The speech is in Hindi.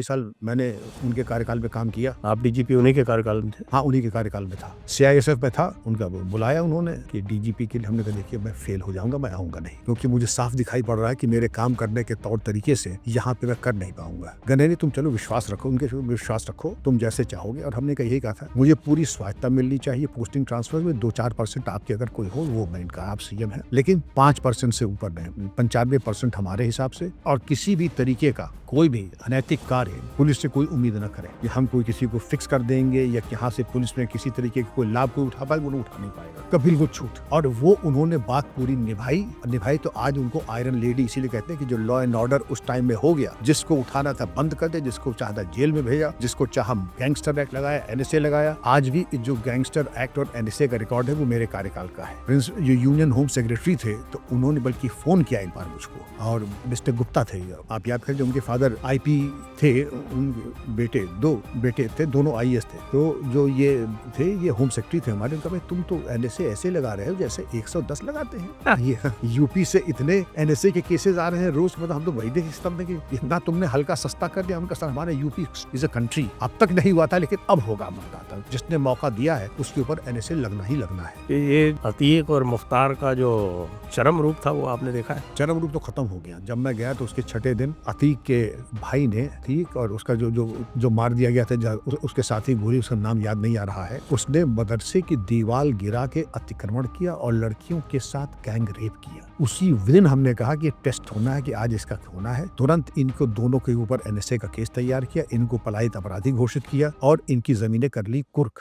साल मैंने उनके कार्यकाल में काम किया। आप डीजीपी उन्हीं के कार्यकाल में थे? हाँ, उन्हीं के कार्यकाल में था। CISF में था। उनका बुलाया उन्होंने कि डीजीपी के लिए। हमने कहा देखिए मैं फेल हो जाऊंगा, मैं आऊंगा नहीं, क्योंकि मुझे साफ दिखाई पड़ रहा है कि मेरे काम करने के तौर तरीके से यहाँ पे मैं कर नहीं पाऊंगा। नहीं, तुम चलो विश्वास रखो, उनके विश्वास रखो, तुम जैसे चाहोगे। और हमने कहा यही कहा था, मुझे पूरी स्वायत्ता मिलनी चाहिए पोस्टिंग ट्रांसफर में। 2-4% आपके अगर कोई हो वो मैं इनका, आप CM है, लेकिन 5% से ऊपर नहीं, 95% हमारे हिसाब से। और किसी भी तरीके का कोई भी अनैतिक कार्य पुलिस से कोई उम्मीद न करे कि हम कोई किसी को फिक्स कर देंगे या यहाँ से पुलिस में किसी तरीके का कोई लाभ कोई उठा पाए, वो उठा नहीं पाएगा कभी वो छूट। और वो उन्होंने बात पूरी निभाई। तो आज उनको आयरन लेडी इसीलिए कहते हैं कि जो लॉ एंड ऑर्डर उस टाइम में हो गया, जिसको उठाना था बंद कर दे, जिसको चाहता जेल में भेजा, जिसको चाह गैंगस्टर एक्ट लगाया, NSA लगाया। आज भी जो गैंगस्टर एक्ट और NSA का रिकॉर्ड है वो मेरे कार्यकाल का है। प्रिंस जो यूनियन होम सेक्रेटरी थे तो उन्होंने बल्कि फोन किया एक बार मुझको, और मिस्टर गुप्ता थे, आप याद करें, जो उनके फादर IP थे, बेटे 2 बेटे थे, दोनों IAS थे। तो जो ये थे, ये होम सेक्रेटरी थे हमारे। उनका भाई तुम तो NSA ऐसे लगा रहे हो जैसे 110 लगाते हैं। ये यूपी से इतने NSA के केसेस आ रहे हैं रोज, मतलब हम तो वही देख सकते हैं कि इतना तुमने हल्का सस्ता कर दिया। उनका सर हमारे यूपी इज अ कंट्री, अब तक नहीं हुआ था लेकिन अब होगा। मौका जिसने मौका दिया है उसके ऊपर NSA लगना ही लगना है। ये अतीक और मुख्तार का जो चरम रूप था वो आपने देखा है? चरम रूप तो खत्म हो गया। जब मैं गया तो उसके 6ठे दिन अतीक के भाई ने, अतीक और उसका जो मार दिया गया था, उसके साथी भूरी, उसका नाम याद नहीं आ रहा है, उसने मदरसे की दीवार गिरा के अतिक्रमण किया और लड़कियों के साथ गैंग रेप किया। उसी दिन हमने कहा कि टेस्ट होना है, कि आज इसका होना है। तुरंत इनको दोनों के ऊपर NSA का केस तैयार किया, इनको पलायित अपराधी घोषित किया और इनकी जमीनें कर ली कुर्क।